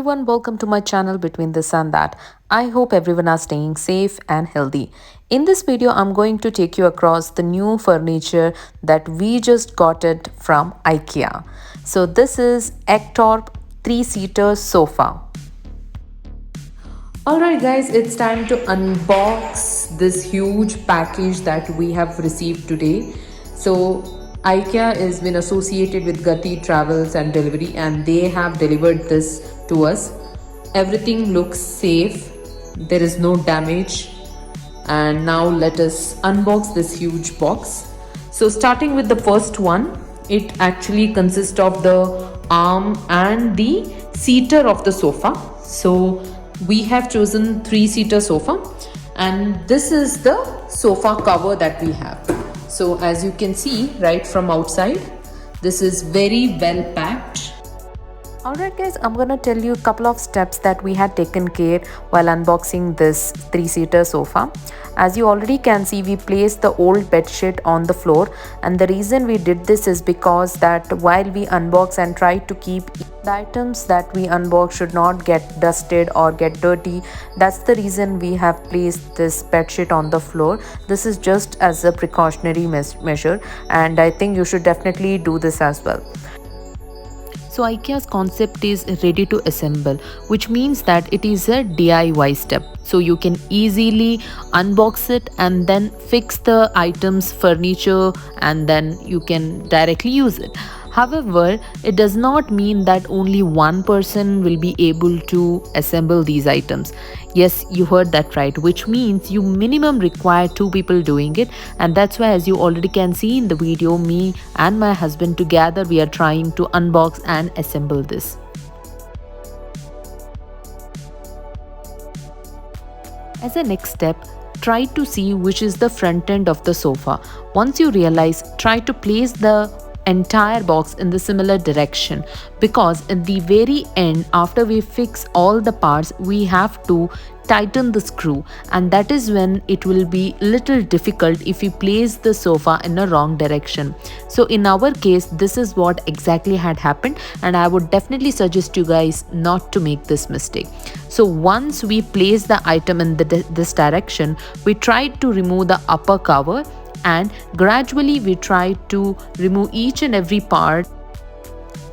everyone, welcome to my channel Between This and That. I hope everyone are staying safe and healthy. In this video, I'm going to take you across the new furniture that we just got it from Ikea. So this is Ektorp 3-seater sofa. Alright guys, it's time to unbox this huge package that we have received today. So IKEA has been associated with Gati Travels and Delivery, and they have delivered this to us. Everything looks safe, there is no damage. And now let us unbox this huge box. So starting with the first one, it actually consists of the arm and the seater of the sofa. So we have chosen 3-seater sofa, and this is the sofa cover that we have. So as you can see right from outside, this is very well packed. Alright guys, I'm gonna tell you a couple of steps that we had taken care while unboxing this 3-seater sofa. As you already can see, we placed the old bed sheet on the floor, and the reason we did this is because that while we unbox and try to keep the items that we unbox should not get dusted or get dirty. That's the reason we have placed this bed sheet on the floor. This is just as a precautionary measure, and I think you should definitely do this as well. So IKEA's concept is ready to assemble, which means that it is a DIY step. So you can easily unbox it and then fix the items, furniture, and then you can directly use it. However, it does not mean that only one person will be able to assemble these items. Yes, you heard that right, which means you minimum require 2 people doing it, and that's why, as you already can see in the video, me and my husband together we are trying to unbox and assemble this. As a next step, try to see which is the front end of the sofa. Once you realize, try to place the entire box in the similar direction, because at the very end, after we fix all the parts, we have to tighten the screw, and that is when it will be little difficult if we place the sofa in a wrong direction. So in our case, this is what exactly had happened, and I would definitely suggest you guys not to make this mistake. So once we place the item in this direction, we tried to remove the upper cover, and gradually we try to remove each and every part.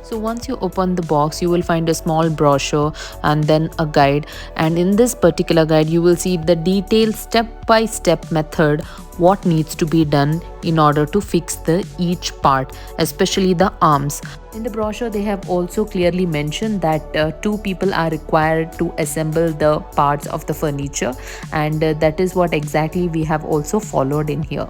So once you open the box, you will find a small brochure and then a guide, and in this particular guide you will see the detailed step-by-step method what needs to be done in order to fix each part, especially the arms. In the brochure they have also clearly mentioned that 2 people are required to assemble the parts of the furniture, and that is what exactly we have also followed in here.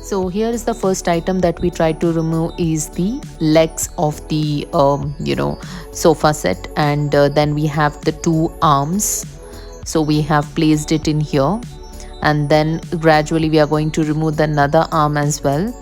So here is the first item that we try to remove is the legs of the sofa set, and then we have the 2 arms. So we have placed it in here, and then gradually we are going to remove the another arm as well.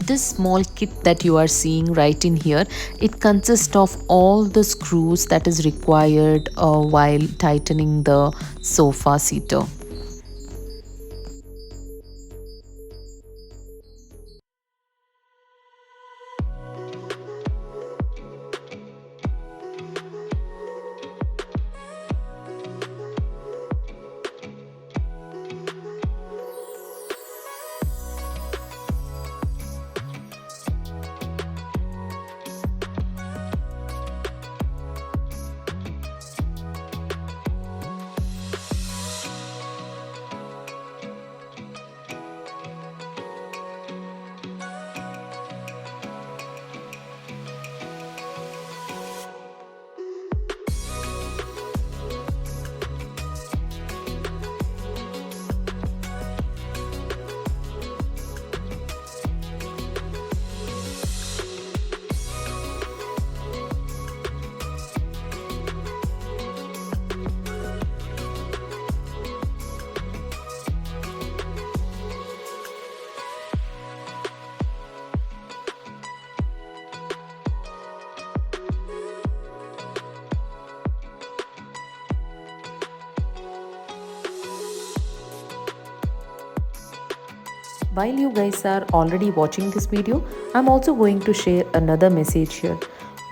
This small kit that you are seeing right in here, it consists of all the screws that is required while tightening the sofa seater. While you guys are already watching this video, I'm also going to share another message here.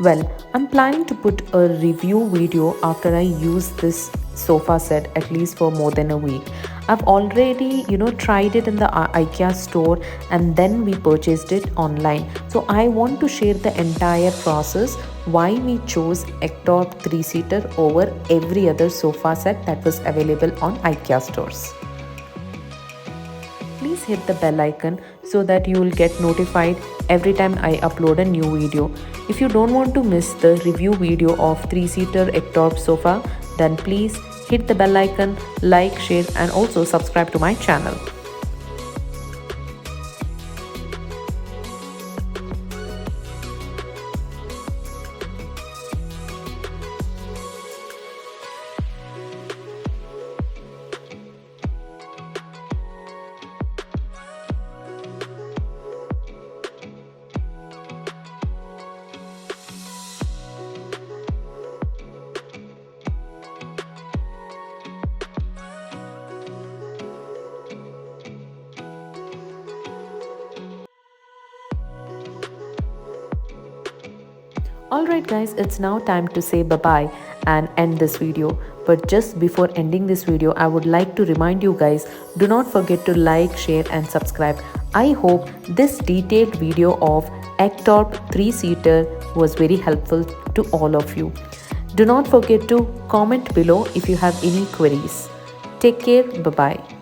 Well, I'm planning to put a review video after I use this sofa set at least for more than a week. I've already, tried it in the IKEA store and then we purchased it online. So I want to share the entire process why we chose Ektorp 3-seater over every other sofa set that was available on IKEA stores. Please hit the bell icon so that you will get notified every time I upload a new video. If you don't want to miss the review video of 3-seater Ektorp sofa, then please hit the bell icon, like, share and also subscribe to my channel. Alright guys, it's now time to say bye-bye and end this video. But just before ending this video, I would like to remind you guys, do not forget to like, share and subscribe. I hope this detailed video of Ektorp 3-seater was very helpful to all of you. Do not forget to comment below if you have any queries. Take care, bye-bye.